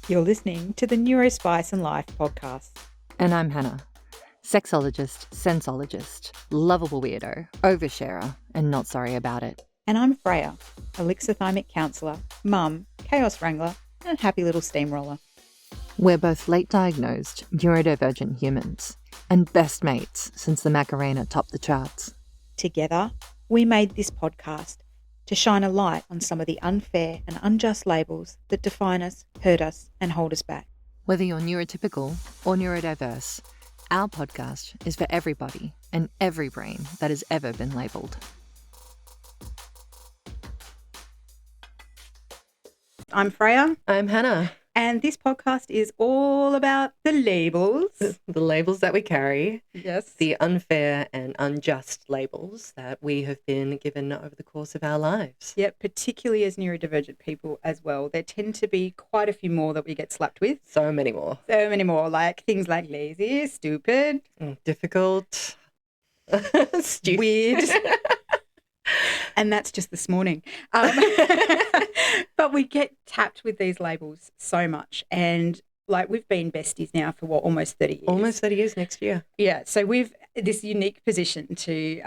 You're listening to the Neurospice and Life podcast. And I'm Hanna, sexologist, sensologist, lovable weirdo, oversharer, and not sorry about it. And I'm Freya, alexithymic counsellor, mum, chaos wrangler, and happy little steamroller. We're both late diagnosed, neurodivergent humans, and best mates since the Macarena topped the charts. Together, we made this podcast to shine a light on some of the unfair and unjust labels that define us, hurt us, and hold us back. Whether you're neurotypical or neurodiverse, our podcast is for everybody and every brain that has ever been labelled. I'm Freya. I'm Hanna. And this podcast is all about the labels. The labels that we carry. Yes. The unfair and unjust labels that we have been given over the course of our lives. Yeah, particularly as neurodivergent people as well. There tend to be quite a few more that we get slapped with. So many more. So many more, like things like lazy, stupid, difficult, stupid. weird. And that's just this morning. But we get tapped with these labels so much. And like we've been besties now for almost 30 years. Almost 30 years next year. Yeah. So we've this unique position to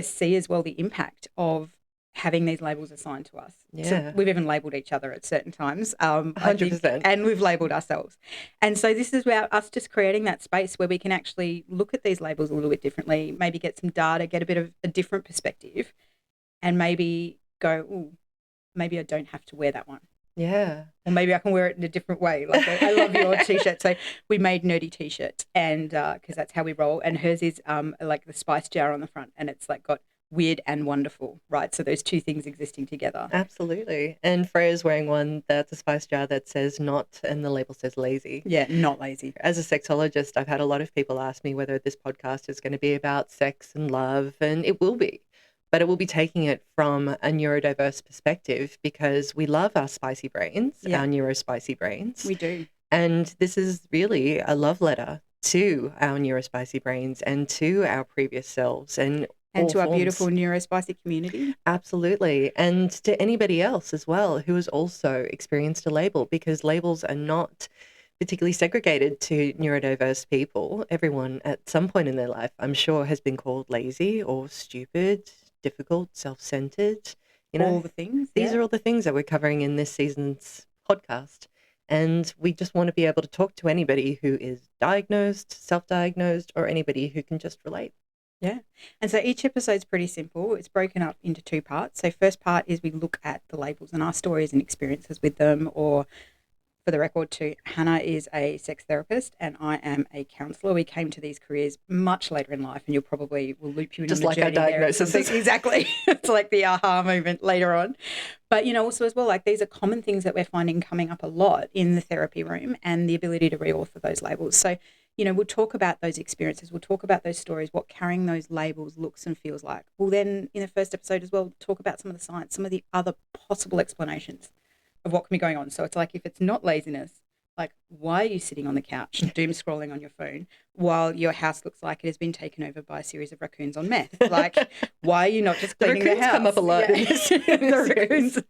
see as well the impact of having these labels assigned to us. Yeah. So we've even labelled each other at certain times. 100%. And we've labelled ourselves. And so this is about us just creating that space where we can actually look at these labels a little bit differently, maybe get some data, get a bit of a different perspective, and maybe go, ooh, maybe I don't have to wear that one. Yeah. Or maybe I can wear it in a different way. Like I love your T-shirt. So we made nerdy T-shirts, and because that's how we roll. And hers is like the spice jar on the front, and it's like got weird and wonderful, right? So those two things existing together. Absolutely. And Freya's wearing one that's a spice jar that says not, and the label says lazy. Yeah, not lazy. As a sexologist, I've had a lot of people ask me whether this podcast is going to be about sex and love, and it will be. But it will be taking it from a neurodiverse perspective because we love our spicy brains, our neurospicy brains. We do. And this is really a love letter to our neurospicy brains and to our previous selves and to our beautiful neurospicy community. Absolutely. And to anybody else as well who has also experienced a label, because labels are not particularly segregated to neurodiverse people. Everyone at some point in their life, I'm sure, has been called lazy or stupid, difficult, self-centered. All the things. These are all the things that we're covering in this season's podcast. And we just want to be able to talk to anybody who is diagnosed, self-diagnosed, or anybody who can just relate. Yeah. And so each episode's pretty simple. It's broken up into two parts. So first part is we look at the labels and our stories and experiences with them, or for the record too, Hanna is a sex therapist and I am a counsellor. We came to these careers much later in life, and will loop you in just on the like journey our diagnosis. Exactly. It's like the aha moment later on. But, also as well, like these are common things that we're finding coming up a lot in the therapy room, and the ability to reauthor those labels. So, we'll talk about those experiences. We'll talk about those stories, what carrying those labels looks and feels like. We'll then, in the first episode as well, talk about some of the science, some of the other possible explanations of what can be going on. So it's like, if it's not laziness, like why are you sitting on the couch doom scrolling on your phone while your house looks like it has been taken over by a series of raccoons on meth? Like, why are you not just cleaning the house? Come up a lot. Yeah. the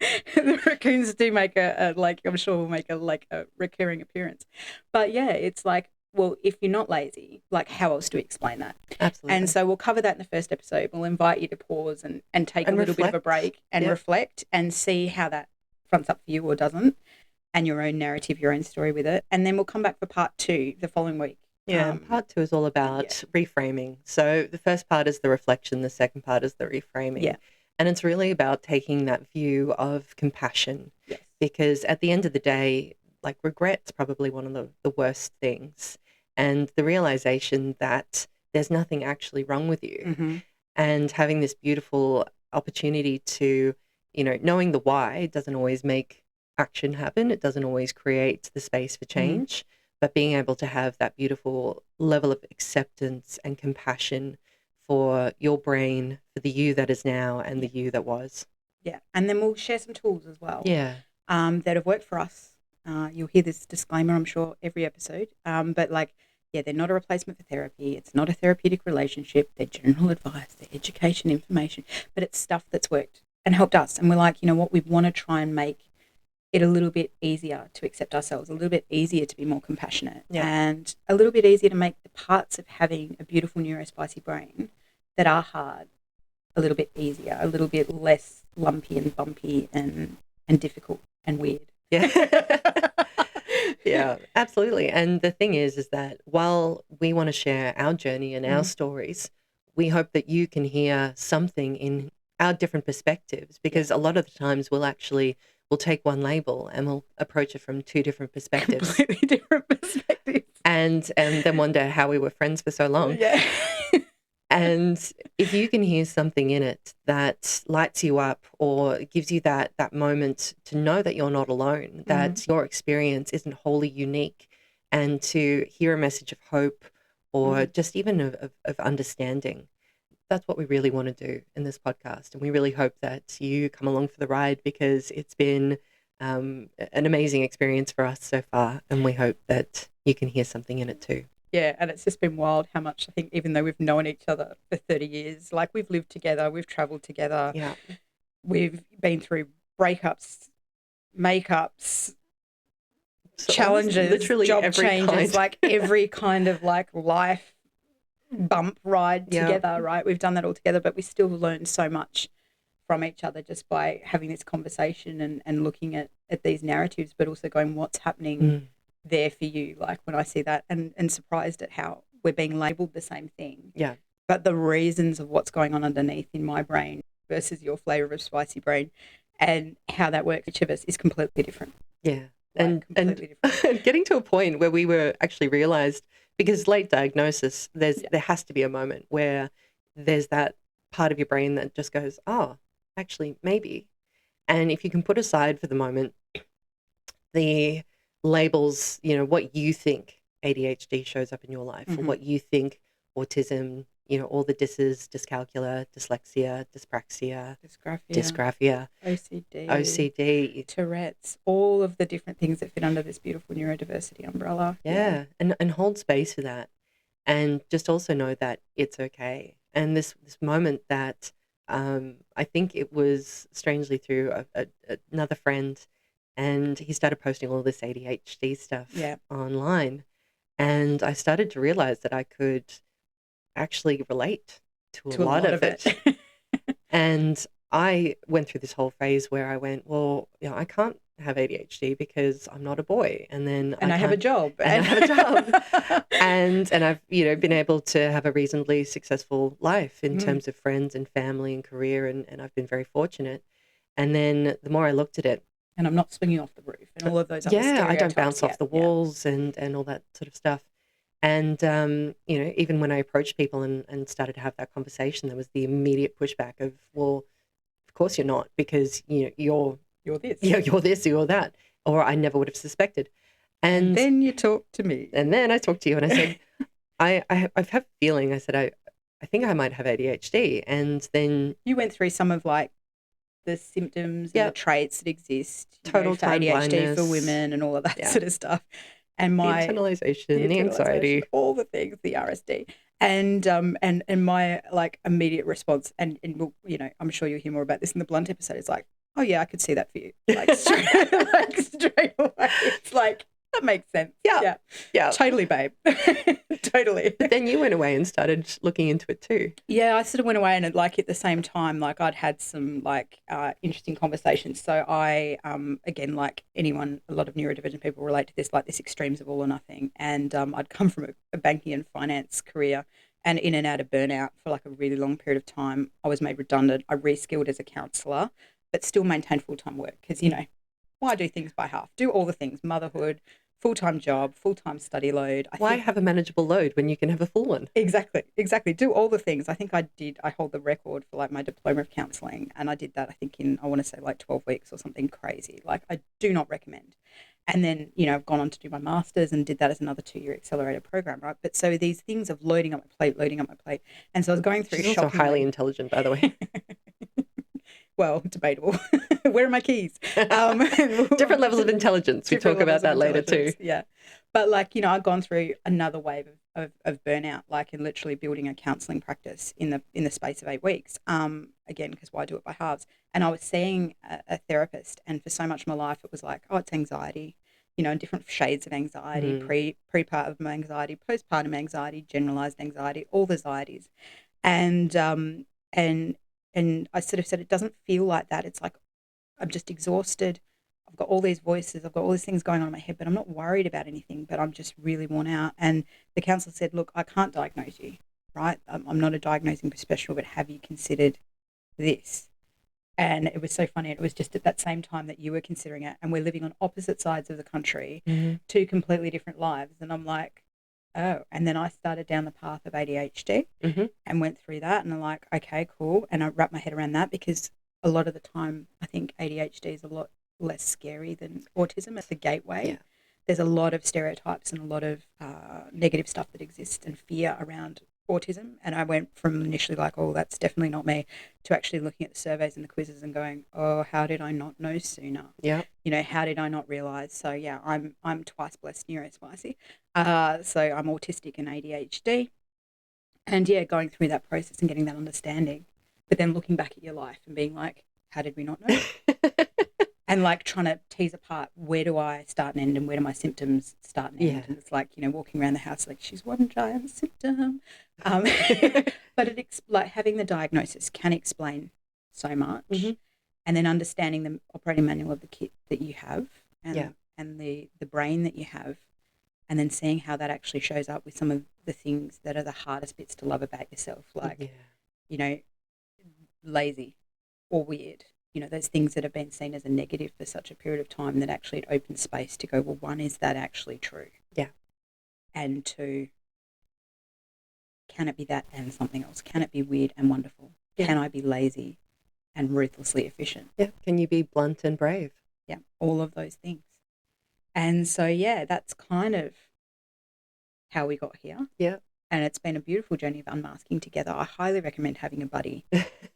raccoons do make I'm sure will make a recurring appearance. But yeah, it's like, well, if you're not lazy, like how else do we explain that? Absolutely. And so we'll cover that in the first episode. We'll invite you to pause and take a little bit of a break and reflect and see how that fronts up for you or doesn't, and your own narrative, your own story with it. And then we'll come back for part 2 the following week. Yeah, part 2 is all about reframing. So the first part is the reflection, the second part is the reframing. Yeah. And it's really about taking that view of compassion. Yes. Because at the end of the day, like regret's probably one of the worst things. And the realization that there's nothing actually wrong with you. Mm-hmm. And having this beautiful opportunity to, knowing the why doesn't always make action happen. It doesn't always create the space for change, but being able to have that beautiful level of acceptance and compassion for your brain, for the you that is now and the you that was. Yeah. And then we'll share some tools as well. Yeah. That have worked for us. You'll hear this disclaimer, I'm sure, every episode. But they're not a replacement for therapy. It's not a therapeutic relationship. They're general advice, they're education, information, but it's stuff that's worked and helped us. And we're like, you know what, we want to try and make it a little bit easier to accept ourselves, a little bit easier to be more compassionate, Yeah. and a little bit easier to make the parts of having a beautiful neurospicy brain that are hard a little bit easier, a little bit less lumpy and bumpy and difficult and weird. Yeah. Yeah, absolutely. And the thing is that while we want to share our journey and our stories, we hope that you can hear something in our different perspectives, because a lot of the times we'll take one label and we'll approach it from two different perspectives. Completely different perspectives. And then wonder how we were friends for so long. Yeah. And if you can hear something in it that lights you up or gives you that moment to know that you're not alone, that your experience isn't wholly unique, and to hear a message of hope or just even of understanding, that's what we really want to do in this podcast. And we really hope that you come along for the ride, because it's been an amazing experience for us so far. And we hope that you can hear something in it too. Yeah, and it's just been wild how much, I think, even though we've known each other for 30 years, like we've lived together, we've travelled together, we've been through breakups, makeups, challenges, literally job every changes, kind. like every kind of like life bump ride together, right? We've done that all together, but we still learn so much from each other just by having this conversation and looking at these narratives, but also going, what's happening there for you? Like when I see that and surprised at how we're being labelled the same thing. Yeah. But the reasons of what's going on underneath in my brain versus your flavour of spicy brain and how that works for each of us is completely different. Yeah. Like, completely different. And getting to a point where we were actually realised, because late diagnosis, there has to be a moment where there's that part of your brain that just goes, oh, actually, maybe. And if you can put aside for the moment the labels, what you think ADHD shows up in your life, or what you think autism, all the disses, dyscalculia, dyslexia, dyspraxia, dysgraphia, OCD, Tourette's, all of the different things that fit under this beautiful neurodiversity umbrella. Yeah. And hold space for that. And just also know that it's okay. And this moment that I think it was strangely through another friend, and he started posting all this ADHD stuff online. And I started to realize that I could actually relate to a lot of it. And I went through this whole phase where I went, well, I can't have ADHD because I'm not a boy. And then I have a job. And I have a job. and I've, been able to have a reasonably successful life in terms of friends and family and career. And I've been very fortunate. And then the more I looked at it, and I'm not swinging off the roof and all of those other stereotypes. I don't bounce off the walls and all that sort of stuff. And, even when I approached people and started to have that conversation, there was the immediate pushback of, well, of course you're not, because, you're this. Yeah, you're this, you're that. Or I never would have suspected. And then you talked to me. And then I talked to you and I said, I've had a feeling, I said, I think I might have ADHD. And then you went through some of like the symptoms and the traits that exist. Total for time ADHD blindness for women and all of that sort of stuff. And the internalization, the anxiety, all the things, the RSD. And my like immediate response, and I'm sure you'll hear more about this in the Blunt episode, is like, oh yeah, I could see that for you. Like straight away. It's like, that makes sense. Yeah. Totally, babe. Totally. But then you went away and started looking into it too. Yeah, I sort of went away and like at the same time, like I'd had some like interesting conversations. So I, again, like anyone, a lot of neurodivergent people relate to this, like this extremes of all or nothing. And I'd come from a banking and finance career and in and out of burnout for like a really long period of time. I was made redundant. I reskilled as a counsellor, but still maintained full-time work because, why do things by half? Do all the things, motherhood, full-time job, full-time study load. Why have a manageable load when you can have a full one? Exactly. Do all the things. I think I hold the record for like my diploma of counselling, and I did that I think in, I want to say like 12 weeks or something crazy. Like I do not recommend. And then, I've gone on to do my master's and did that as another 2-year accelerated program, right? But so these things of loading up my plate. And so I was going through She's also highly intelligent, by the way. Well, debatable. Where are my keys? Different levels of intelligence. We talk about that later too. Yeah. But like, I've gone through another wave of of burnout, like in literally building a counselling practice in the space of 8 weeks. Again, because why do it by halves? And I was seeing a therapist, and for so much of my life, it was like, oh, it's anxiety, different shades of anxiety, prepartum anxiety, postpartum anxiety, generalized anxiety, all the anxieties. And and I sort of said, it doesn't feel like that. It's like I'm just exhausted. I've got all these voices. I've got all these things going on in my head, but I'm not worried about anything, but I'm just really worn out. And the counsellor said, look, I can't diagnose you, right? I'm not a diagnosing professional, but have you considered this? And it was so funny. It was just at that same time that you were considering it, and we're living on opposite sides of the country, two completely different lives. And I'm like, oh. And then I started down the path of ADHD and went through that, and I'm like, okay, cool. And I wrapped my head around that, because a lot of the time I think ADHD is a lot less scary than autism. It's the gateway. Yeah. There's a lot of stereotypes and a lot of negative stuff that exists and fear around autism. And I went from initially like, oh, that's definitely not me, to actually looking at the surveys and the quizzes and going, oh, how did I not know sooner? Yeah. How did I not realize? So yeah, I'm twice blessed neurospicy. So I'm autistic and ADHD. And yeah, going through that process and getting that understanding, but then looking back at your life and being like, how did we not know? And like trying to tease apart, where do I start and end, and where do my symptoms start and end? Yeah. And it's like, walking around the house like she's one giant symptom. But like having the diagnosis can explain so much. And then understanding the operating manual of the kit that you have, and the brain that you have, and then seeing how that actually shows up with some of the things that are the hardest bits to love about yourself, like, lazy or weird. Those things that have been seen as a negative for such a period of time, that actually it opens space to go, well, one, is that actually true? Yeah. And two, can it be that and something else? Can it be weird and wonderful? Yeah. Can I be lazy and ruthlessly efficient? Yeah. Can you be blunt and brave? Yeah. All of those things. And so, yeah, that's kind of how we got here. Yeah. And it's been a beautiful journey of unmasking together. I highly recommend having a buddy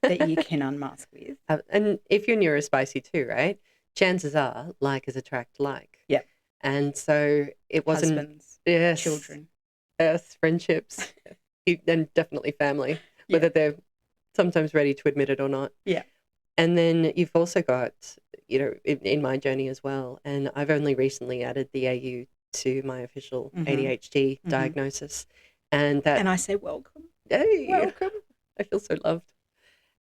that you can unmask with. And if you're neurospicy too, right? Chances are likers attract like. Yeah. And so it wasn't... Husbands, yes, children. Yes, friendships, and definitely family, whether they're sometimes ready to admit it or not. Yeah. And then you've also got, in my journey as well, and I've only recently added the AU to my official ADHD diagnosis. And I say welcome. Hey, welcome. I feel so loved.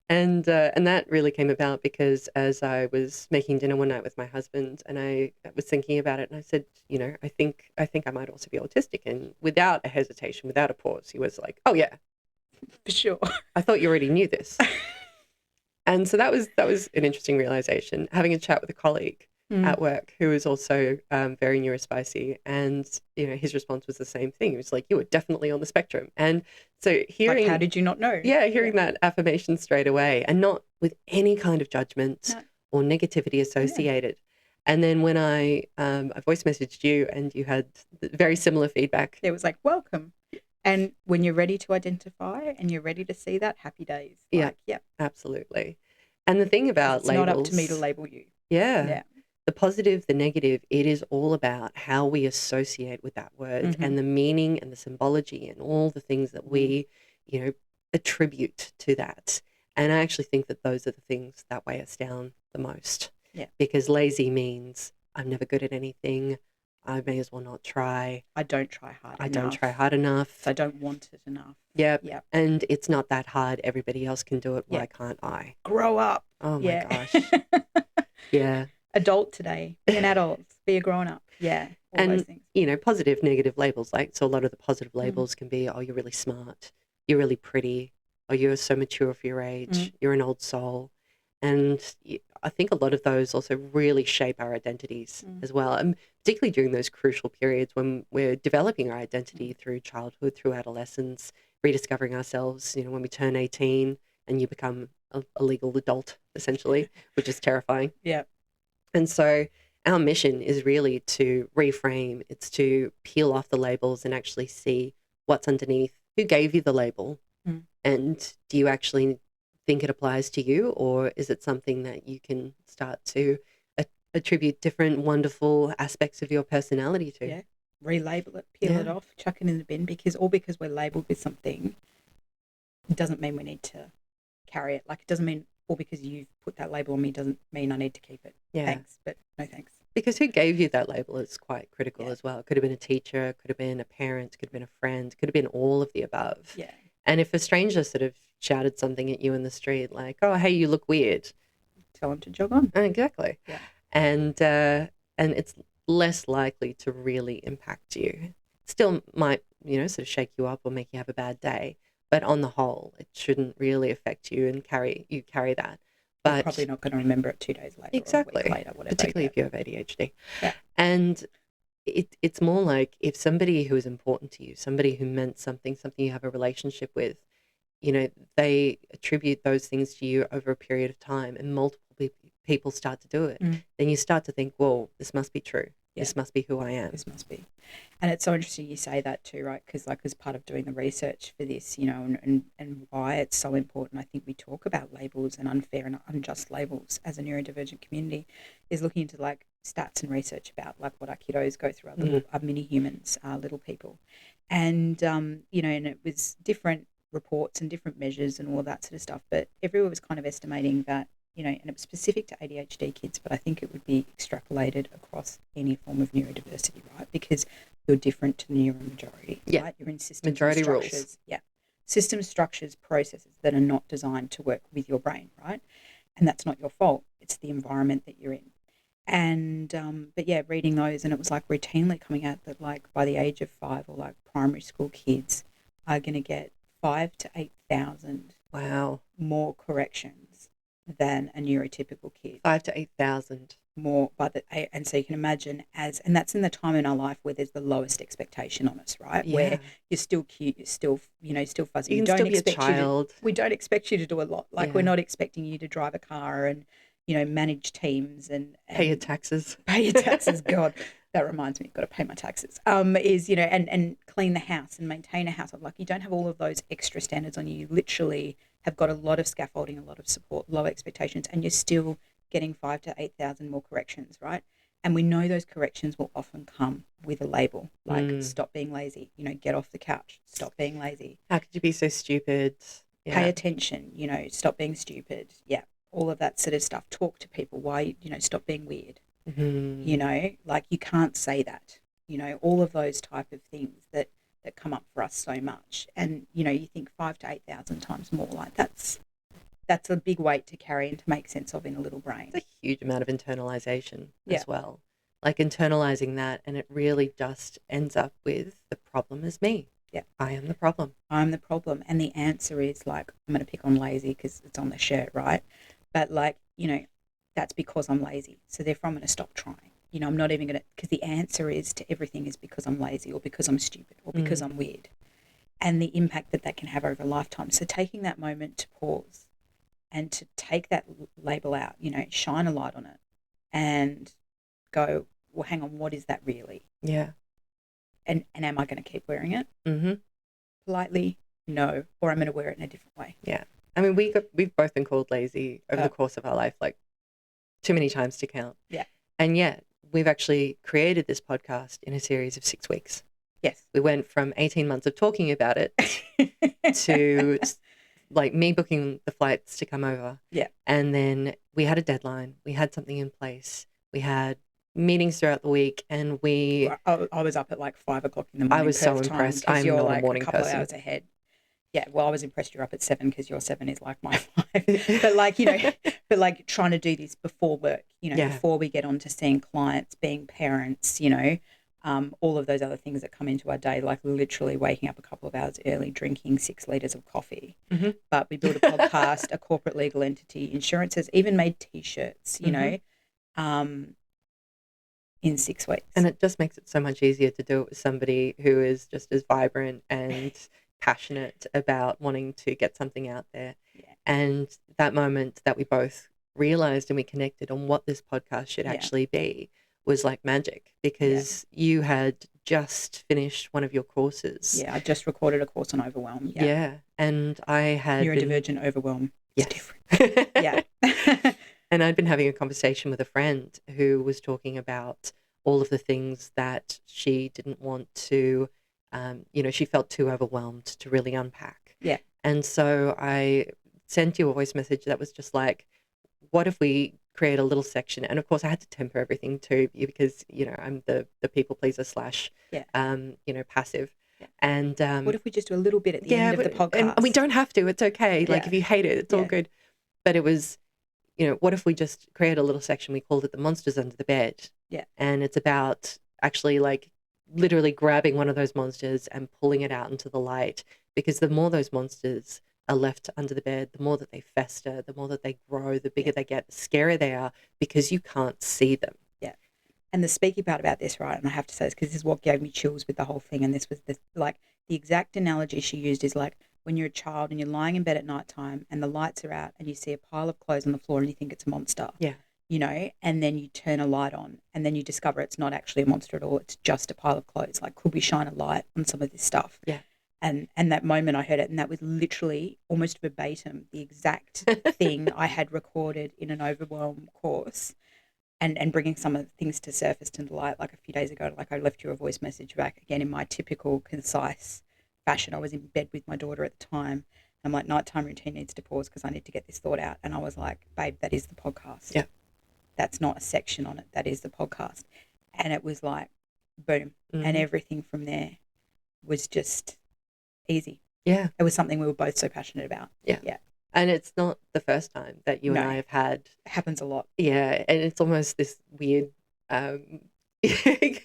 And that really came about because as I was making dinner one night with my husband, and I was thinking about it, and I said, I think I might also be autistic. And without a hesitation, without a pause, he was like, "Oh yeah, for sure. I thought you already knew this." And so that was an interesting realization. Having a chat with a colleague at work who was also very neurospicy, and his response was the same thing. He was like, "You were definitely on the spectrum." And so hearing, like, how did you not know? Yeah, hearing that affirmation straight away, and not with any kind of judgment or negativity associated. And then when I voice messaged you, and you had very similar feedback, it was like, welcome. And when you're ready to identify and you're ready to see that, happy days. Like, yeah, absolutely. And the thing about it's labels, not up to me to label you. Yeah. The positive, the negative, it is all about how we associate with that word and the meaning and the symbology and all the things that we, attribute to that. And I actually think that those are the things that weigh us down the most. Yeah. Because lazy means I'm never good at anything. I may as well not try. I don't try hard enough. I don't try hard enough. I don't want it enough. Yeah. And it's not that hard. Everybody else can do it. Why can't I? Grow up. Oh my gosh. Yeah. Adult today. Be an adult. Be a grown up. Yeah. All those things. Positive, negative labels. Like, so a lot of the positive labels can be, oh, you're really smart. You're really pretty. Or you're so mature for your age. You're an old soul. And I think a lot of those also really shape our identities as well. And particularly during those crucial periods when we're developing our identity through childhood, through adolescence, rediscovering ourselves, when we turn 18 and you become a legal adult, essentially, which is terrifying. Yeah. And so our mission is really to reframe. It's to peel off the labels and actually see what's underneath. Who gave you the label? And do you actually think it applies to you, or is it something that you can start to attribute different wonderful aspects of your personality to? relabel it, peel it off, chuck it in the bin, because we're labelled with something, it doesn't mean we need to carry it. Like, it doesn't mean, or because you've put that label on me doesn't mean I need to keep it. Yeah. Thanks, but no thanks. Because who gave you that label is quite critical as well. It could have been a teacher, could have been a parent, could have been a friend, could have been all of the above. Yeah. And if a stranger sort of shouted something at you in the street like, oh, hey, you look weird. Tell them to jog on. Exactly. Yeah. And it's less likely to really impact you. Still might, sort of shake you up or make you have a bad day. But on the whole, it shouldn't really affect you and carry that. But you're probably not going to remember it 2 days later. Exactly. Or a week later, whatever. Particularly if you have ADHD. Yeah. And it's more like if somebody who is important to you, somebody who meant something you have a relationship with, they attribute those things to you over a period of time and multiple people start to do it, then you start to think, well, this must be true. Yeah. This must be who I am. This must be. And it's so interesting you say that too, right? Because like as part of doing the research for this, and why it's so important, I think we talk about labels and unfair and unjust labels as a neurodivergent community, is looking into like stats and research about like what our kiddos go through, our mini humans, our little people. And, and it was different reports and different measures and all of that sort of stuff, but everyone was kind of estimating that, and it was specific to ADHD kids, but I think it would be extrapolated across any form of neurodiversity, right? Because you're different to the neuromajority, right? You're in systems majority structures. Rules. Yeah. System structures, processes that are not designed to work with your brain, right? And that's not your fault. It's the environment that you're in. And, but yeah, reading those, and it was like routinely coming out that like by the age of 5 or like primary school kids are going to get 5,000 to 8,000 more corrections than a neurotypical kid. 5,000 to 8,000 more and so you can imagine and that's in the time in our life where there's the lowest expectation on us, right? Yeah. Where you're still cute, you're still still fuzzy. You can still be a child. We don't expect you to do a lot. Like we're not expecting you to drive a car and manage teams and pay your taxes. Pay your taxes. God, that reminds me, I've got to pay my taxes. Is and clean the house and maintain a household. Like you don't have all of those extra standards on you. You literally have got a lot of scaffolding, a lot of support, low expectations, and you're still getting 5,000 to 8,000 more corrections, right? And we know those corrections will often come with a label, like stop being lazy, get off the couch, stop being lazy. How could you be so stupid? Yeah. Pay attention, stop being stupid. Yeah, all of that sort of stuff. Talk to people. Why, stop being weird. Like you can't say that. All of those type of things that come up for us so much. And, you think 5,000 to 8,000 times more, like that's a big weight to carry and to make sense of in a little brain. It's a huge amount of internalization as well. Like internalizing that, and it really just ends up with the problem is me. Yeah. I am the problem. I'm the problem. And the answer is like, I'm going to pick on lazy because it's on the shirt, right? But like, that's because I'm lazy. So therefore I'm going to stop trying. I'm not even going to, because the answer is to everything is because I'm lazy or because I'm stupid or because I'm weird, and the impact that can have over a lifetime. So taking that moment to pause and to take that label out, shine a light on it and go, well, hang on, what is that really? Yeah. And am I going to keep wearing it? Mm-hmm. Politely, no, or I'm going to wear it in a different way. Yeah. I mean, we've both been called lazy over the course of our life, like too many times to count. Yeah. And yet we've actually created this podcast in a series of 6 weeks. Yes. We went from 18 months of talking about it to like me booking the flights to come over. Yeah. And then we had a deadline. We had something in place. We had meetings throughout the week, and I was up at like 5 o'clock in the morning. I was so impressed. I'm you're not like a morning a couple person. of hours ahead. Yeah, well, I was impressed you're up at 7 because your 7 is like my 5. But like, but like trying to do this before work, before we get on to seeing clients, being parents, all of those other things that come into our day, like literally waking up a couple of hours early, drinking 6 litres of coffee. Mm-hmm. But we built a podcast, a corporate legal entity, insurances, even made T-shirts, in 6 weeks. And it just makes it so much easier to do it with somebody who is just as vibrant and passionate about wanting to get something out there. Yeah. And that moment that we both realized and we connected on what this podcast should actually be was like magic, because you had just finished one of your courses. Yeah, I just recorded a course on overwhelm. Yeah. And I had neurodivergent overwhelm. Yes. It's different. Yeah. And I'd been having a conversation with a friend who was talking about all of the things that she didn't want to, she felt too overwhelmed to really unpack. Yeah. And so I sent you a voice message that was just like, what if we create a little section? And of course I had to temper everything too, because, I'm the people pleaser slash, passive. Yeah. And what if we just do a little bit at the end of the podcast? and we don't have to. It's okay. Like, Yeah. if you hate it, it's all good. But it was, what if we just create a little section? We called it the monsters under the bed. Yeah. And it's about actually, like, literally grabbing one of those monsters and pulling it out into the light, because the more those monsters are left under the bed, the more that they fester, the more that they grow, the bigger they get, the scarier they are, because you can't see them. Yeah. And the speaky part about this, right, and I have to say this because this is what gave me chills with the whole thing, and this was the exact analogy she used is like when you're a child and you're lying in bed at night time and the lights are out and you see a pile of clothes on the floor and you think it's a monster. Yeah. And then you turn a light on and then you discover it's not actually a monster at all. It's just a pile of clothes. Like, could we shine a light on some of this stuff? Yeah. And that moment I heard it, and that was literally almost verbatim the exact thing I had recorded in an overwhelm course, and bringing some of the things to surface and to light. Like a few days ago, like I left you a voice message back again in my typical concise fashion. I was in bed with my daughter at the time. I'm like, nighttime routine needs to pause because I need to get this thought out. And I was like, babe, that is the podcast. Yeah. That's not a section on it. That is the podcast. And it was like, boom. Mm-hmm. And everything from there was just easy. Yeah. It was something we were both so passionate about. Yeah. Yeah. And it's not the first time that you and I have had. It happens a lot. Yeah. And it's almost this weird telepathic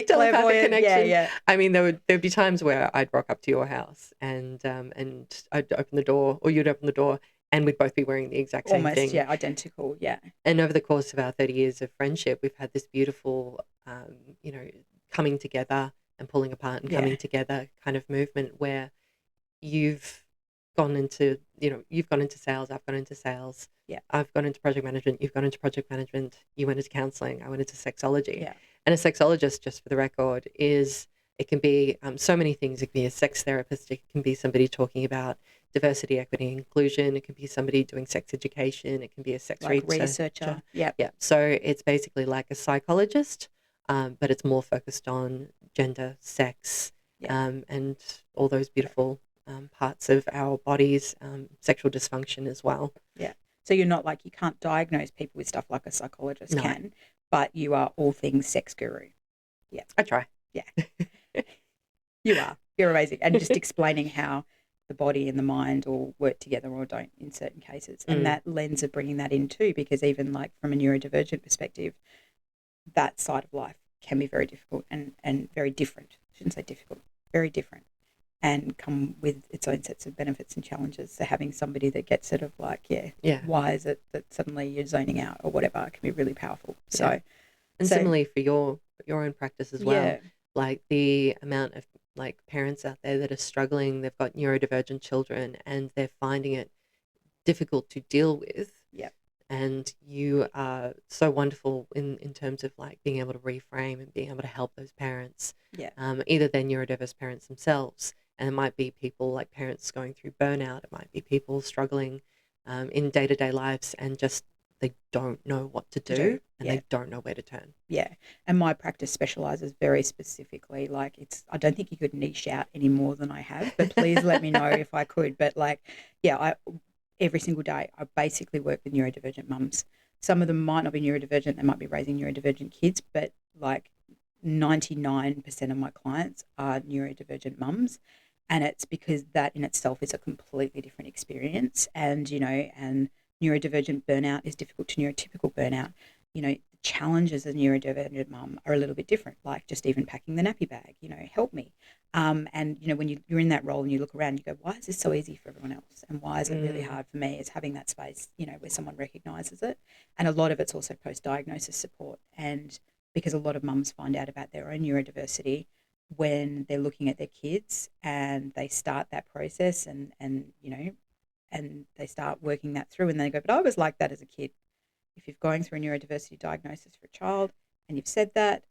clairvoyant connection. Yeah. I mean, there'd be times where I'd rock up to your house and I'd open the door, or you'd open the door, and we'd both be wearing the exact same thing. Almost, yeah, identical, yeah. And over the course of our 30 years of friendship, we've had this beautiful, coming together and pulling apart and coming together kind of movement where you've gone into sales, I've gone into sales. Yeah. I've gone into project management, you've gone into project management, you went into counselling, I went into sexology. Yeah. And a sexologist, just for the record, it can be so many things. It can be a sex therapist, it can be somebody talking about diversity, equity, inclusion, it can be somebody doing sex education, it can be a sex researcher. Yeah. Yeah. So it's basically like a psychologist, but it's more focused on gender, sex, and all those beautiful parts of our bodies, sexual dysfunction as well. Yeah. So you're not like, you can't diagnose people with stuff like a psychologist can, but you are all things sex guru. Yeah. I try. Yeah. You are. You're amazing. And just explaining how the body and the mind all work together or don't in certain cases. And that lens of bringing that in too, because even like from a neurodivergent perspective, that side of life can be very difficult and very different. I shouldn't say difficult, very different, and come with its own sets of benefits and challenges. So having somebody that gets it of like, why is it that suddenly you're zoning out or whatever, can be really powerful. So, and similarly for your own practice as well, like the amount of like parents out there that are struggling, they've got neurodivergent children and they're finding it difficult to deal with. Yeah. And you are so wonderful in terms of like being able to reframe and being able to help those parents. Yeah. Either they're neurodiverse parents themselves, and it might be people like parents going through burnout. It might be people struggling in day-to-day lives and just they don't know what to do and they don't know where to turn. Yeah. And my practice specializes very specifically. Like I don't think you could niche out any more than I have, but please let me know if I could. But like, every single day, I basically work with neurodivergent mums. Some of them might not be neurodivergent. They might be raising neurodivergent kids, but like 99% of my clients are neurodivergent mums. And it's because that in itself is a completely different experience. And, and neurodivergent burnout is difficult to neurotypical burnout. The challenges of neurodivergent mum are a little bit different, like just even packing the nappy bag, help me. And, when you're in that role and you look around, you go, why is this so easy for everyone else? And why is it really hard for me? It's having that space, where someone recognises it. And a lot of it's also post-diagnosis support. And because a lot of mums find out about their own neurodiversity when they're looking at their kids and they start that process and they start working that through and they go, but I was like that as a kid. If you're going through a neurodiversity diagnosis for a child and you've said that,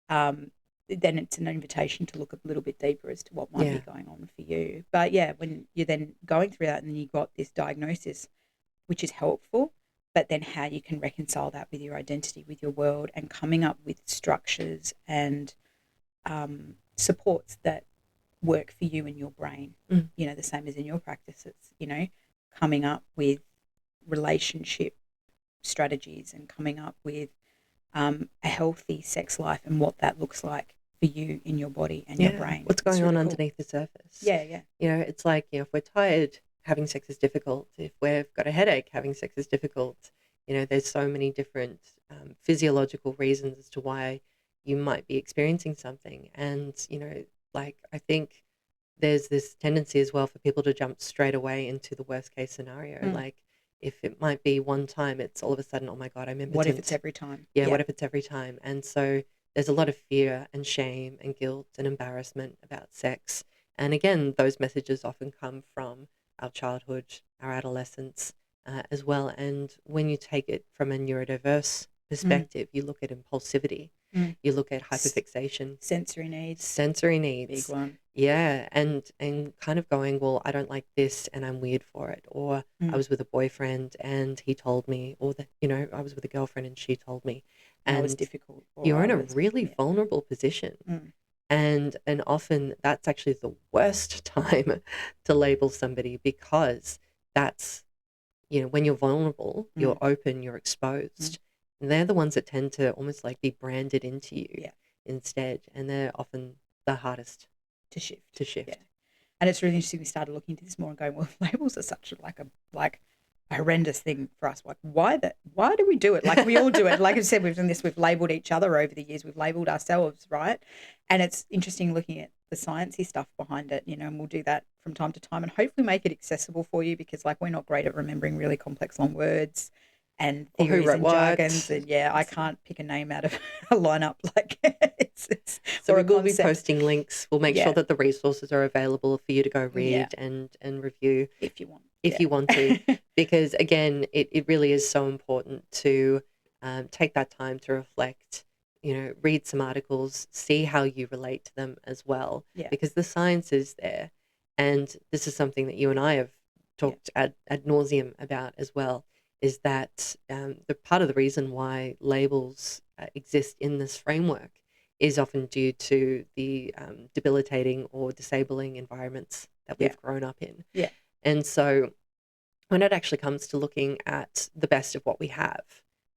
then it's an invitation to look a little bit deeper as to what might be going on for you. But when you're then going through that and then you've got this diagnosis, which is helpful, but then how you can reconcile that with your identity, with your world, and coming up with structures and supports that work for you and your brain. You know, the same as in your practice. It's, you know, coming up with relationship strategies and coming up with a healthy sex life and what that looks like for you in your body and your brain. What's going on underneath the surface? Yeah. You know, it's like, you know, if we're tired, having sex is difficult. If we've got a headache, having sex is difficult. You know, there's so many different physiological reasons as to why you might be experiencing something. And, you know, like, I think there's this tendency as well for people to jump straight away into the worst case scenario. Like, if it might be one time, it's all of a sudden, oh my God, I'm impotent. What if it's every time? Yeah, what if it's every time? And so there's a lot of fear and shame and guilt and embarrassment about sex. And again, those messages often come from our childhood, our adolescence as well. And when you take it from a neurodiverse perspective, you look at impulsivity, you look at hyperfixation, sensory needs, big one. Yeah, and kind of going, well, I don't like this and I'm weird for it. Or I was with a boyfriend and he told me, or that, you know, I was with a girlfriend and she told me. And it was difficult. You're in a really vulnerable position. And often that's actually the worst time to label somebody, because that's, you know, when you're vulnerable, you're open, you're exposed. And they're the ones that tend to almost like be branded into you instead. And they're often the hardest to shift. Yeah. And it's really interesting. We started looking into this more and going, well, labels are such a horrendous thing for us. Like, why do we do it? Like, we all do it. Like I said, we've done this. We've labelled each other over the years. We've labelled ourselves, right? And it's interesting looking at the sciencey stuff behind it, you know, and we'll do that from time to time and hopefully make it accessible for you, because like, we're not great at remembering really complex long words and theories and jargons, and I can't pick a name out of a lineup. Like, so we will be posting links. We'll make sure that the resources are available for you to go read and review if you want. You want to, because again, it really is so important to take that time to reflect, you know, read some articles, see how you relate to them as well, because the science is there. And this is something that you and I have talked ad nauseum about as well, is that the part of the reason why labels exist in this framework is often due to the debilitating or disabling environments that we've grown up in. And so when it actually comes to looking at the best of what we have,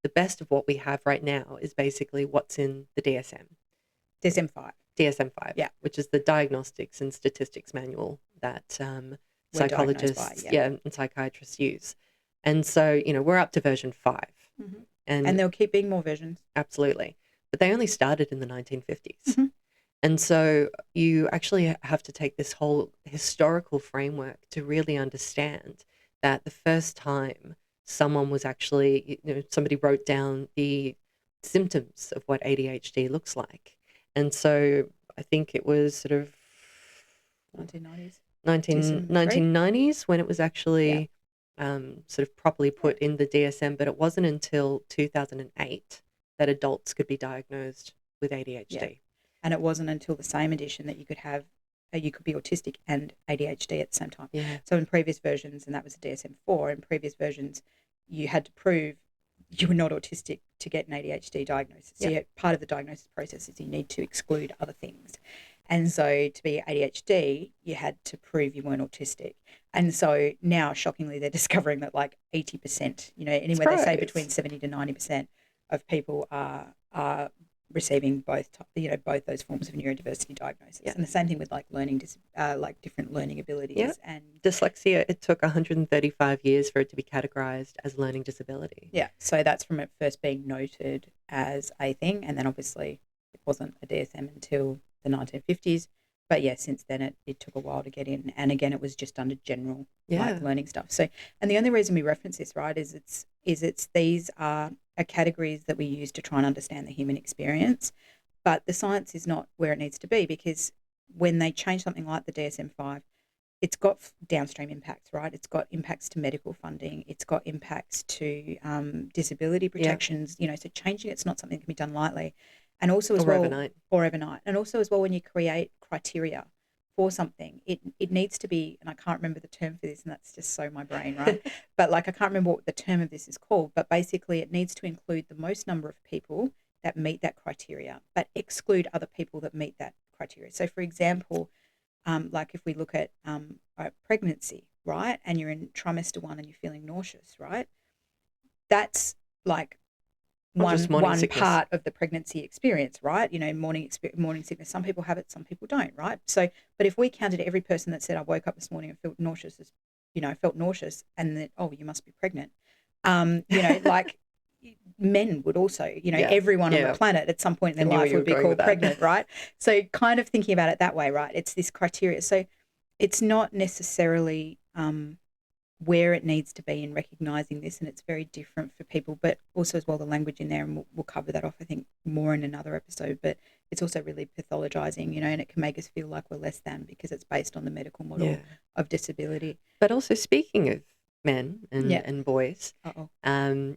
the best of what we have right now is basically what's in the DSM-5. DSM-5, which is the Diagnostics and Statistics Manual that psychologists and psychiatrists use. And so, you know, we're up to version 5. And there'll keep being more versions. Absolutely. But they only started in the 1950s. And so you actually have to take this whole historical framework to really understand that the first time someone was actually, you know, somebody wrote down the symptoms of what ADHD looks like. And so I think it was sort of 1990s when it was actually sort of properly put in the DSM, but it wasn't until 2008 that adults could be diagnosed with ADHD. And it wasn't until the same edition that you could have, you could be autistic and ADHD at the same time. So in previous versions, and that was the DSM-4, in previous versions, you had to prove you were not autistic to get an ADHD diagnosis. So part of the diagnosis process is you need to exclude other things. And so to be ADHD, you had to prove you weren't autistic. And so now, shockingly, they're discovering that like 80%, you know, anywhere they say between 70 to 90% of people are receiving both those forms of neurodiversity diagnosis. And the same thing with like learning, like different learning abilities. And dyslexia, it took 135 years for it to be categorized as learning disability. So that's from it first being noted as a thing. And then obviously it wasn't a DSM until the 1950s. But since then it took a while to get in. And again, it was just under general like learning stuff. So, and the only reason we reference this, right, is these are categories that we use to try and understand the human experience. But the science is not where it needs to be, because when they change something like the DSM-5, it's got downstream impacts, right? It's got impacts to medical funding. It's got impacts to disability protections, you know, so changing it's not something that can be done lightly. And also as well, overnight. And also as well, when you create criteria for something, it needs to be, and I can't remember the term for this, and that's just so my brain, right? But like I can't remember what the term of this is called, but basically it needs to include the most number of people that meet that criteria, but exclude other people that meet that criteria. So for example, like if we look at pregnancy, right, and you're in trimester 1 and you're feeling nauseous, right, that's like one part of the pregnancy experience, right? You know, morning sickness. Some people have it, some people don't, right? So, but if we counted every person that said, I woke up this morning and felt nauseous, and then, oh, you must be pregnant. Like men would also, everyone on the planet at some point in their life would be called pregnant, right? So kind of thinking about it that way, right? It's this criteria. So it's not necessarily where it needs to be in recognising this, and it's very different for people, but also as well the language in there, and we'll cover that off I think more in another episode, but it's also really pathologising, and it can make us feel like we're less than because it's based on the medical model of disability. But also speaking of men and boys, so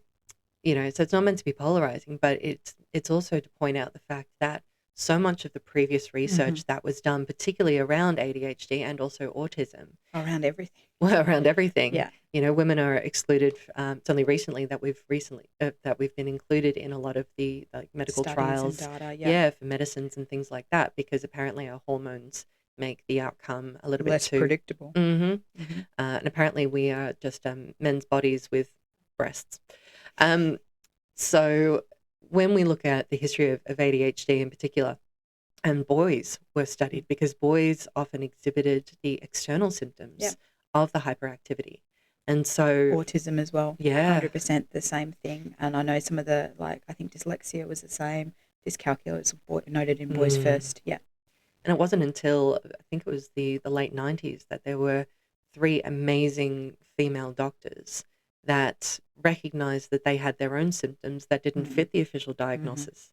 it's not meant to be polarising, but it's also to point out the fact that so much of the previous research that was done, particularly around ADHD and also autism. Around everything. Well, around everything. Yeah. Women are excluded. It's only recently that we've been included in a lot of the medical Studies trials. and data, for medicines and things like that, because apparently our hormones make the outcome a little bit less too predictable. And apparently we are just men's bodies with breasts. So when we look at the history of ADHD in particular, and boys were studied because boys often exhibited the external symptoms of the hyperactivity. And so autism as well. 100% the same thing. And I know some of the, I think dyslexia was the same. Dyscalculia was noted in boys first. Yeah. And it wasn't until I think it was the late 90s that there were 3 amazing female doctors that recognized that they had their own symptoms that didn't fit the official diagnosis.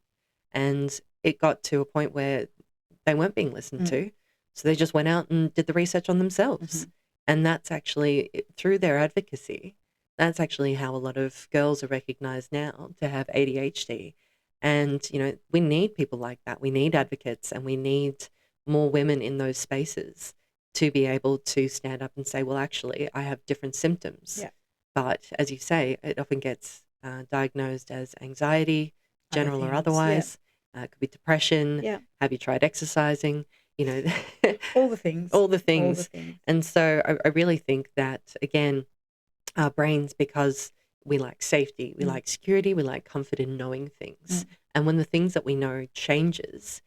And it got to a point where they weren't being listened to. So they just went out and did the research on themselves. And that's actually, through their advocacy, that's actually how a lot of girls are recognized now to have ADHD. And, we need people like that. We need advocates, and we need more women in those spaces to be able to stand up and say, well, actually, I have different symptoms. Yeah. But as you say, it often gets diagnosed as anxiety, general or otherwise. It could be depression. Yeah. Have you tried exercising? All the things. All the things. And so I really think that, again, our brains, because we like safety, we like security, we like comfort in knowing things. And when the things that we know changes,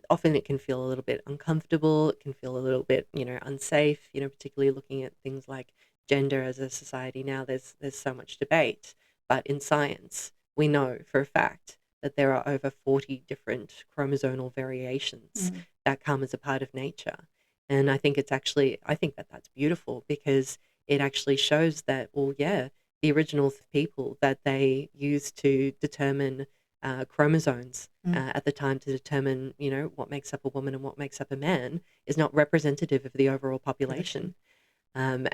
often it can feel a little bit uncomfortable. It can feel a little bit, unsafe, particularly looking at things like gender as a society now. There's so much debate, but in science we know for a fact that there are over 40 different chromosomal variations that come as a part of nature. And I think that's beautiful, because it actually shows that, the original people that they used to determine chromosomes at the time to determine what makes up a woman and what makes up a man is not representative of the overall population. And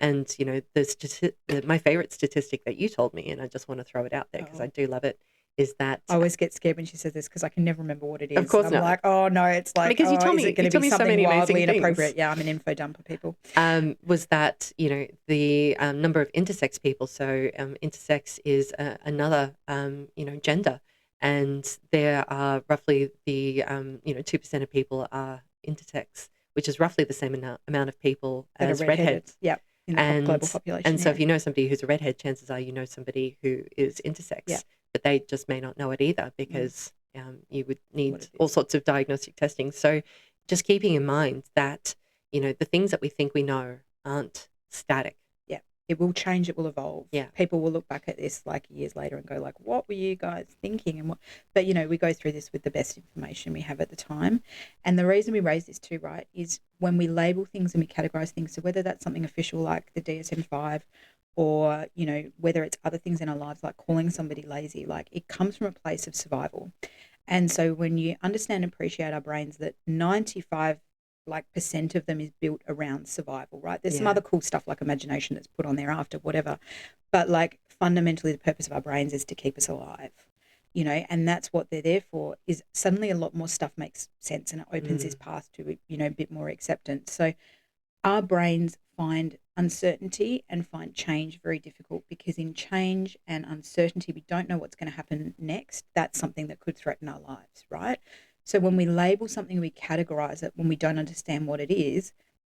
my favorite statistic that you told me, and I just want to throw it out there because I do love it, is that I always get scared when she says this because I can never remember what it is. Of course I'm not. like, oh no, it's like, because you told me, is it going to be something wildly inappropriate? Yeah, I'm an info dumper, people. Was that the number of intersex people? So intersex is another gender, and there are roughly the 2% of people are intersex, which is roughly the same amount of people as redheads. Yeah, in the global population. And so if you know somebody who's a redhead, chances are you know somebody who is intersex. Yeah. But they just may not know it either, because you would need all sorts of diagnostic testing. So just keeping in mind that, the things that we think we know aren't static. Yeah, it will change, it will evolve. Yeah. People will look back at this years later and go what were you guys thinking? But we go through this with the best information we have at the time. And the reason we raise this too, right, is when we label things and we categorize things, so whether that's something official like the DSM-5, or whether it's other things in our lives like calling somebody lazy, it comes from a place of survival. And so when you understand and appreciate our brains, that 95% of them is built around survival, right? There's some other cool stuff like imagination that's put on there after, whatever, but fundamentally the purpose of our brains is to keep us alive. you know, and that's what they're there for, is suddenly a lot more stuff makes sense and it opens this path to, you know, a bit more acceptance. So our brains find uncertainty and find change very difficult, because in change and uncertainty, we don't know what's going to happen next. That's something that could threaten our lives, right? So when we label something, we categorize it when we don't understand what it is,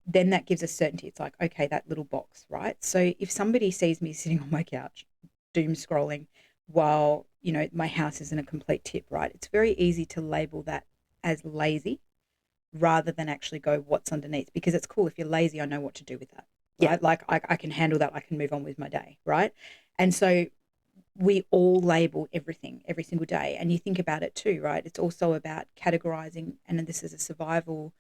then that gives us certainty. It's like, okay, that little box, right? So if somebody sees me sitting on my couch, doom scrolling, while, you know, my house is in a complete tip, right? It's very easy to label that as lazy rather than actually go what's underneath, because it's cool. If you're lazy, I know what to do with that, right? Yeah. Like I can handle that. I can move on with my day, right? And so we all label everything every single day. And you think about it too, right? It's also about categorizing, and this is a survival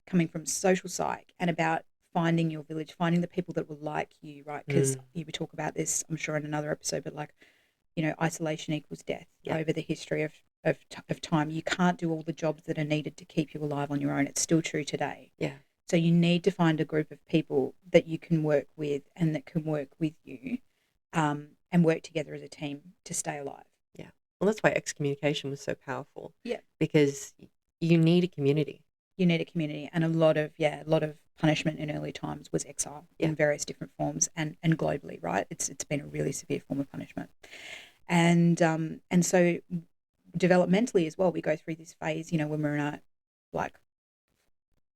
coming from social psych, and about finding your village, finding the people that will like you, right? Because we talk about this, I'm sure, in another episode, but like, you know, isolation equals death over the history of time. You can't do all the jobs that are needed to keep you alive on your own. It's still true today. Yeah. So you need to find a group of people that you can work with and that can work with you, and work together as a team to stay alive. Yeah. Well, that's why excommunication was so powerful. Yeah. Because you need a community. You need a community, and a lot of punishment in early times was exile in various different forms, and globally, right? It's been a really severe form of punishment. And so developmentally as well, we go through this phase, you know, when we're in our like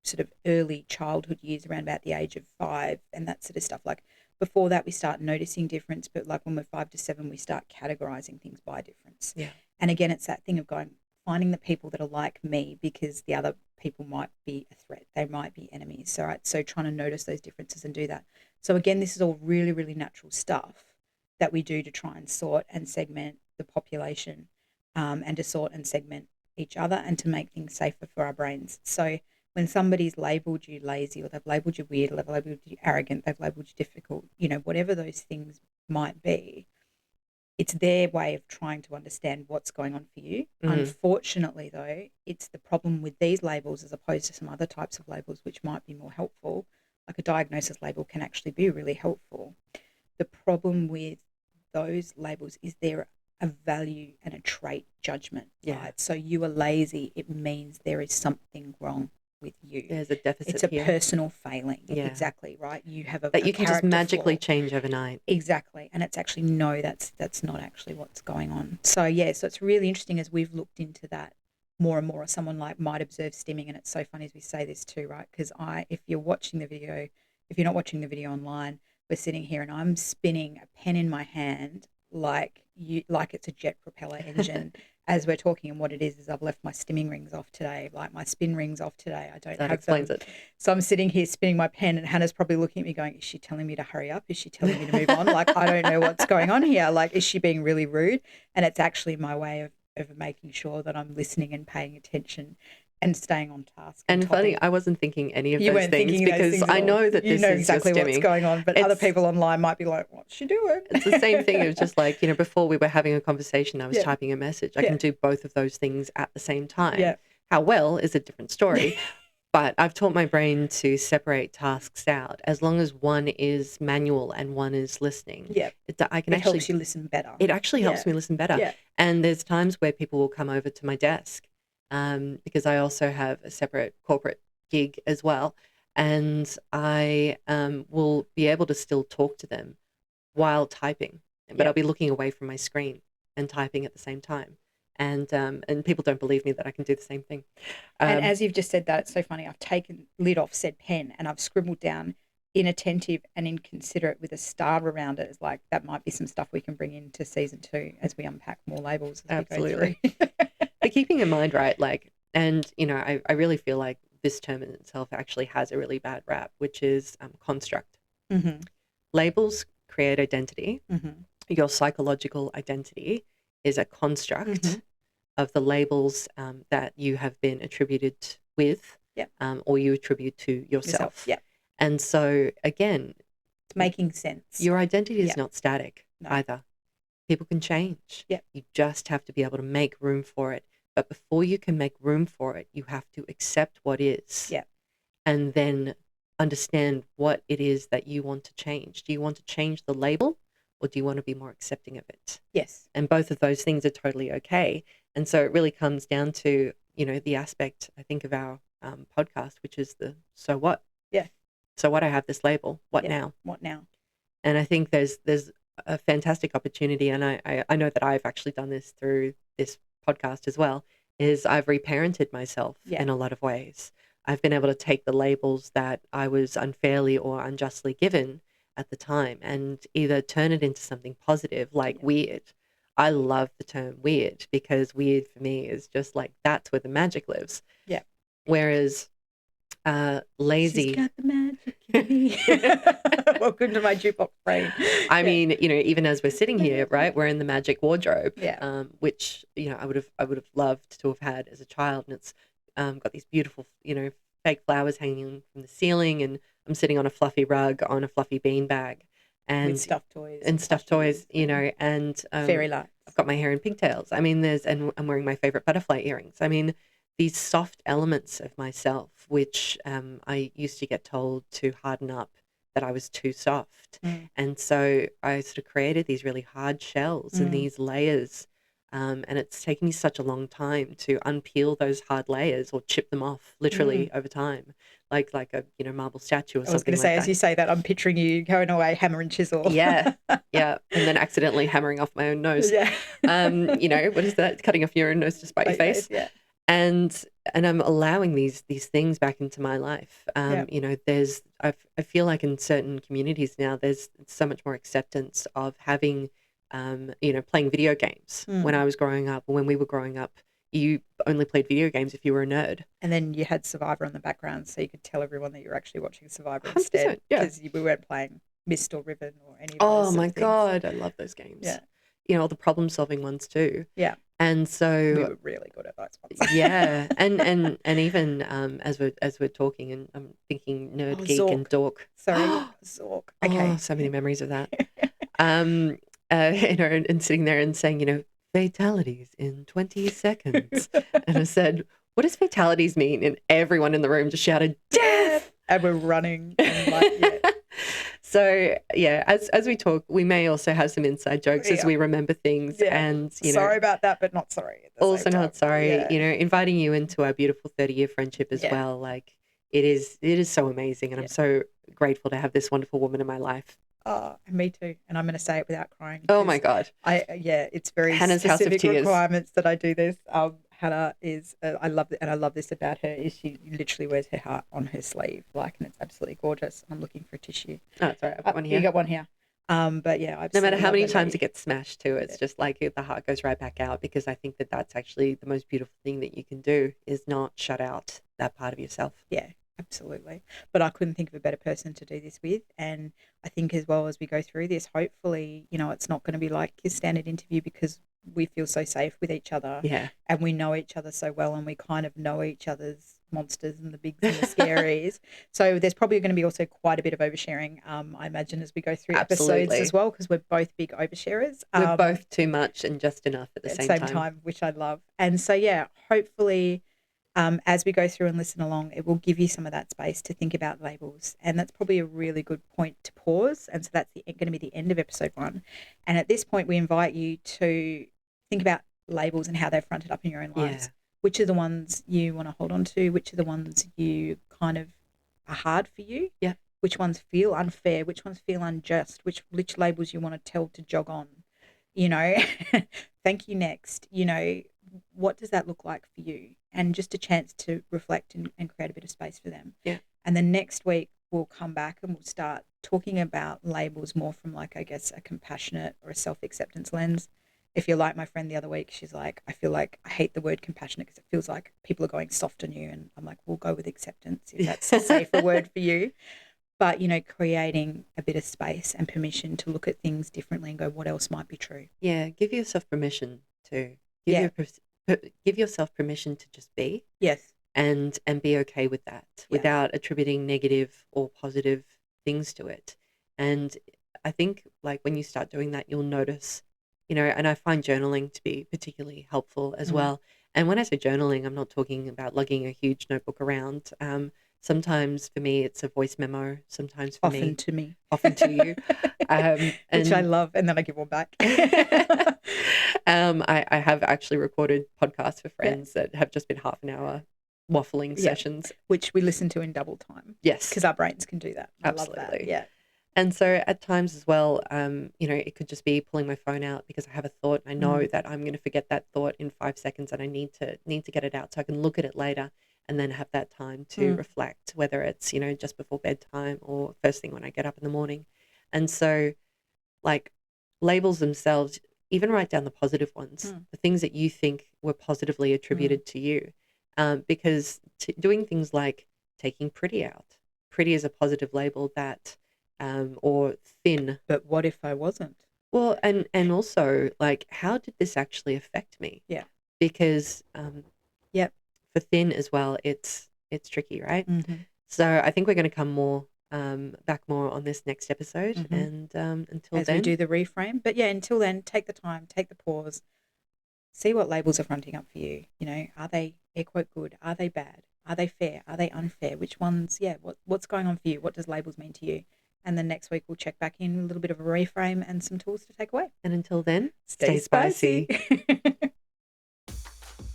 sort of early childhood years, around about the age of 5 and that sort of stuff. Like before that, we start noticing difference, but like when we're 5 to 7, we start categorizing things by difference. Yeah. And again, it's that thing of finding the people that are like me, because the other people might be a threat. They might be enemies. So, right. So trying to notice those differences and do that. So again, this is all really, really natural stuff that we do to try and sort and segment the population, and to sort and segment each other, and to make things safer for our brains. So when somebody's labelled you lazy, or they've labelled you weird, or they've labelled you arrogant, they've labelled you difficult, you know, whatever those things might be, it's their way of trying to understand what's going on for you. Unfortunately, though, it's the problem with these labels as opposed to some other types of labels which might be more helpful. Like a diagnosis label can actually be really helpful. The problem with those labels is they're a value and a trait judgment, right? So you are lazy, it means there is something wrong with you. There's a deficit. It's a here. personal failing. Yeah. Exactly, right? You have that you can just magically flaw. Change overnight. Exactly. And it's actually, no, that's not actually what's going on. So yeah, so it's really interesting as we've looked into that more and more. Someone like might observe stimming, and it's so funny as we say this too, right? Because if you're watching the video, if you're not watching the video online, we're sitting here and I'm spinning a pen in my hand like it's a jet propeller engine as we're talking. And what it is I've left my stimming rings off today, like my spin rings off today. I don't that have explains them. It. So I'm sitting here spinning my pen, and Hannah's probably looking at me going, is she telling me to hurry up? Is she telling me to move on? Like, I don't know what's going on here. Like, is she being really rude? And it's actually my way of making sure that I'm listening and paying attention and staying on task. And funny, I wasn't thinking any of those things, because I know that you this know is exactly your what's going on, but other people online might be like, what's she doing? It's the same thing. It was just like, you know, before we were having a conversation, I was typing a message. I can do both of those things at the same time. Yeah. How well is a different story. But I've taught my brain to separate tasks out, as long as one is manual and one is listening. Yeah. It helps you listen better. It actually helps me listen better. Yeah. And there's times where people will come over to my desk, because I also have a separate corporate gig as well. And I will be able to still talk to them while typing, but I'll be looking away from my screen and typing at the same time. And people don't believe me that I can do the same thing. And as you've just said that, it's so funny. I've taken lid off said pen and I've scribbled down inattentive and inconsiderate with a star around it. It's like, that might be some stuff we can bring into season 2 as we unpack more labels as Absolutely. we go through. But keeping in mind, right, like, and, you know, I really feel like this term in itself actually has a really bad rap, which is construct. Labels create identity. Your psychological identity is a construct of the labels that you have been attributed with, or you attribute to yourself. And so, again, it's making sense. Your identity is not static either. People can change. You just have to be able to make room for it. But before you can make room for it, you have to accept what is. And then understand what it is that you want to change. Do you want to change the label, or do you want to be more accepting of it? Yes. And both of those things are totally okay. And so it really comes down to, the aspect, I think, of our podcast, which is the so what? Yeah. So what? I have this label. What Yeah. now? What now? And I think there's a fantastic opportunity, and I know that I've actually done this through this podcast as well, is I've reparented myself in a lot of ways. I've been able to take the labels that I was unfairly or unjustly given at the time and either turn it into something positive, like weird. I love the term weird because weird for me is just like, that's where the magic lives. Yeah. Whereas lazy. She's got the magic in me. Welcome to my jukebox brain. I mean, even as we're sitting here, right, we're in the magic wardrobe, which, I would have loved to have had as a child. And it's got these beautiful, fake flowers hanging from the ceiling. And I'm sitting on a fluffy rug on a fluffy beanbag. And with stuffed toys. And stuffed toys, and fairy lights. I've got my hair in pigtails. I mean, and I'm wearing my favorite butterfly earrings. I mean, these soft elements of myself, which I used to get told to harden up, that I was too soft. And so I sort of created these really hard shells and these layers. And it's taken me such a long time to unpeel those hard layers or chip them off literally over time, like a marble statue or something. I was going to say, as you say that, I'm picturing you going away hammer and chisel. Yeah, and then accidentally hammering off my own nose. Yeah. What is that? Cutting off your own nose to spite your face. Yeah. And I'm allowing these things back into my life. I feel like in certain communities now, there's so much more acceptance of having, playing video games. When I was growing up, or when we were growing up, you only played video games if you were a nerd. And then you had Survivor on the background, so you could tell everyone that you were actually watching Survivor instead, because we weren't playing Mist or Ribbon or any of those. Oh my God, I love those games. Yeah. All the problem solving ones too. Yeah. And so we were really good at those ones. Yeah. And even as we're talking, and I'm thinking nerd, geek, Zork. and dork. Sorry, Zork. Okay. Oh, so many memories of that. And sitting there and saying, fatalities in 20 seconds. And I said, what does fatalities mean? And everyone in the room just shouted, death! And we're running. And So, as we talk, we may also have some inside jokes as we remember things. Yeah. And, sorry about that, but not sorry. Also not sorry. Yeah. Inviting you into our beautiful 30-year friendship as well. Like, it is so amazing. And I'm so grateful to have this wonderful woman in my life. Oh, me too. And I'm going to say it without crying. Oh my God. It's very Hannah's specific House of Tears. Requirements that I do this. Hannah is, I love it, and I love this about her, is she literally wears her heart on her sleeve, and it's absolutely gorgeous. I'm looking for a tissue. Oh, it's all right. I've got one here. You got one here. But yeah, no matter how many times it gets smashed too, it's just like the heart goes right back out, because I think that that's actually the most beautiful thing that you can do, is not shut out that part of yourself. Yeah. Absolutely. But I couldn't think of a better person to do this with. And I think as well as we go through this, hopefully, it's not going to be like your standard interview, because we feel so safe with each other. Yeah. And we know each other so well, and we kind of know each other's monsters and the bigs and the scaries. So there's probably going to be also quite a bit of oversharing, I imagine, as we go through episodes as well, because we're both big oversharers. We're both too much and just enough at the same time, which I love. And so, hopefully, as we go through and listen along, it will give you some of that space to think about labels. And that's probably a really good point to pause. And so that's going to be the end of episode 1. And at this point, we invite you to think about labels and how they're fronted up in your own lives. Which are the ones you want to hold on to? Which are the ones you kind of are hard for you? Yeah. Which ones feel unfair? Which ones feel unjust? Which labels you want to tell to jog on? Thank you next. What does that look like for you? And just a chance to reflect and create a bit of space for them. Yeah. And then next week we'll come back and we'll start talking about labels more from a compassionate or a self-acceptance lens. If you're like my friend the other week, she's like, I feel like I hate the word compassionate because it feels like people are going soft on you. And I'm like, we'll go with acceptance if that's a safer word for you. But, creating a bit of space and permission to look at things differently and go, what else might be true? Yeah. Give yourself permission to give yourself permission to just be. Yes. And be okay with that without attributing negative or positive things to it. And I think when you start doing that, you'll notice, and I find journaling to be particularly helpful as well. And when I say journaling, I'm not talking about lugging a huge notebook around. Sometimes for me, it's a voice memo. Sometimes for Often me, to me. often to you. Which I love, and then I give one back. I have actually recorded podcasts for friends that have just been half an hour waffling sessions. Which we listen to in double time. Yes. Because our brains can do that. I Absolutely. love that. Yeah. And so at times as well, it could just be pulling my phone out because I have a thought and I know that I'm going to forget that thought in 5 seconds, and I need to get it out so I can look at it later and then have that time to reflect, whether it's, just before bedtime or first thing when I get up in the morning. And so like labels themselves, even write down the positive ones, the things that you think were positively attributed to you. Because doing things like taking pretty out, pretty is a positive label that, or thin. But what if I wasn't? Well, and also like, how did this actually affect me? Yeah. Because for thin as well, it's tricky, right? So I think we're going to come back more on this next episode. And until as then, we do the reframe. But yeah, until then, take the time, take the pause, see what labels are fronting up for you. Are they air quote good? Are they bad? Are they fair? Are they unfair? Which ones? Yeah. What's going on for you? What does labels mean to you? And then next week we'll check back in with a little bit of a reframe and some tools to take away. And until then, stay spicy.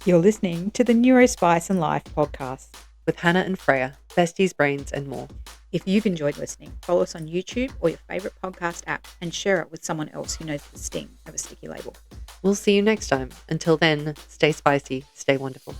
You're listening to the Neurospice and Life podcast with Hanna and Freya, besties, brains, and more. If you've enjoyed listening, follow us on YouTube or your favourite podcast app and share it with someone else who knows the sting of a sticky label. We'll see you next time. Until then, stay spicy, stay wonderful.